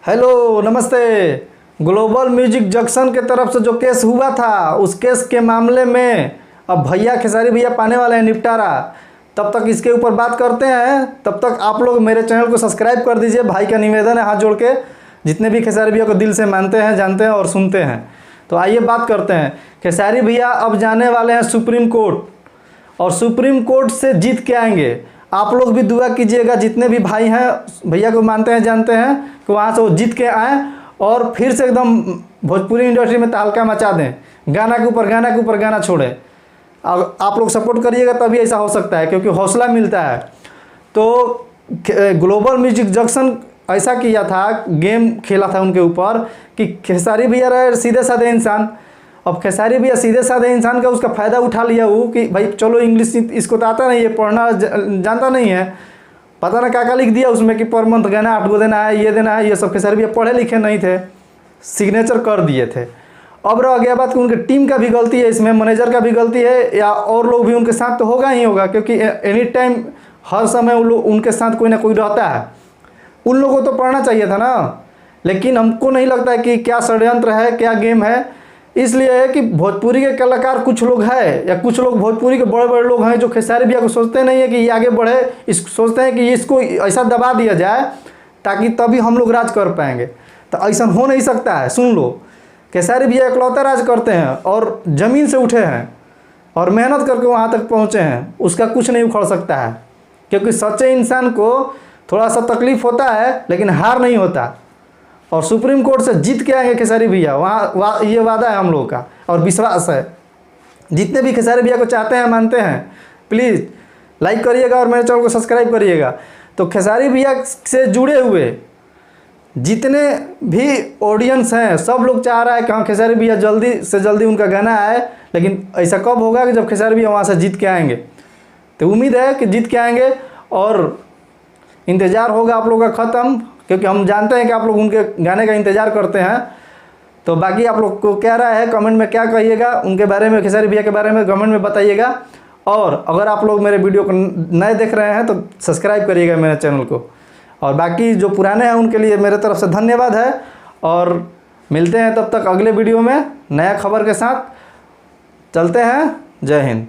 Hello नमस्ते। Global music junction के तरफ से जो केस हुआ था उस केस के मामले में अब भैया खेसारी भैया पाने वाले हैं निपटारा। तब तक इसके ऊपर बात करते हैं, तब तक आप लोग मेरे चैनल को सब्सक्राइब कर दीजिए। भाई का निवेदन है हाथ जोड़ के, जितने भी खेसारी भैया को दिल से मानते हैं, जानते हैं और सुनते हैं। तो आइए बात करते हैं। खेसारी भैया अब जाने वाले हैं सुप्रीम कोर्ट और सुप्रीम कोर्ट से जीत के आएंगे। आप लोग भी दुआ कीजिएगा, जितने भी भाई हैं भैया को मानते हैं, जानते हैं, कि वहाँ से वो जीत के आएँ और फिर से एकदम भोजपुरी इंडस्ट्री में तहलका मचा दें, गाना के ऊपर गाना के ऊपर गाना छोड़ें। अब आप लोग सपोर्ट करिएगा तभी ऐसा हो सकता है, क्योंकि हौसला मिलता है। तो ग्लोबल म्यूजिक जंक्शन ऐसा किया था, गेम खेला था उनके ऊपर कि खेसारी भैया रहे सीधे साधे इंसान। अब खेसारी भैया सीधे साधे इंसान का उसका फ़ायदा उठा लिया वो कि भाई चलो इंग्लिश इसको तो आता नहीं है, पढ़ना जानता नहीं है, पता ना क्या लिख दिया उसमें कि पर मंथ गाना 8 गो देना है, ये देना है, ये सब। खेसारी भैया पढ़े लिखे नहीं थे, सिग्नेचर कर दिए थे। अब रह गया बात कि उनके टीम का भी गलती है इसमें, मैनेजर का भी गलती है, या और लोग भी उनके साथ तो होगा ही होगा, क्योंकि एनी टाइम हर समय उनके साथ कोई ना कोई रहता है। उन लोगों को तो पढ़ना चाहिए था ना, लेकिन हमको नहीं लगता है कि क्या षड्यंत्र है, क्या गेम है। इसलिए है कि भोजपुरी के कलाकार कुछ लोग हैं, या कुछ लोग भोजपुरी के बड़े बड़े लोग हैं जो खेसारी भैया को सोचते नहीं है कि ये आगे बढ़े, सोचते हैं कि इसको ऐसा दबा दिया जाए ताकि तभी हम लोग राज कर पाएंगे। तो ऐसा हो नहीं सकता है। सुन लो, खेसारी भैया इकलौता राज करते हैं और ज़मीन से उठे हैं और मेहनत करके वहाँ तक पहुँचे हैं, उसका कुछ नहीं उखड़ सकता है। क्योंकि सच्चे इंसान को थोड़ा सा तकलीफ होता है लेकिन हार नहीं होता। और सुप्रीम कोर्ट से जीत के आएंगे खेसारी भैया, वहाँ ये वादा है हम लोगों का और विश्वास है। जितने भी खेसारी भैया को चाहते हैं, मानते हैं, प्लीज़ लाइक करिएगा और मेरे चैनल को सब्सक्राइब करिएगा। तो खेसारी भैया से जुड़े हुए जितने भी ऑडियंस हैं, सब लोग चाह रहा है कि हाँ खेसारी भैया जल्दी से जल्दी उनका गाना आए। लेकिन ऐसा कब होगा कि जब खेसारी भैया वहाँ से जीत के आएंगे। तो उम्मीद है कि जीत के आएंगे और इंतज़ार होगा आप लोगों का ख़त्म, क्योंकि हम जानते हैं कि आप लोग उनके गाने का इंतज़ार करते हैं। तो बाकी आप लोग को क्या राय है, कमेंट में क्या कहिएगा उनके बारे में, खेसारी भैया के बारे में कमेंट में बताइएगा। और अगर आप लोग मेरे वीडियो को नए देख रहे हैं तो सब्सक्राइब करिएगा मेरे चैनल को। और बाकी जो पुराने हैं उनके लिए मेरे तरफ से धन्यवाद है। और मिलते हैं तब तक अगले वीडियो में नया खबर के साथ। चलते हैं, जय हिंद।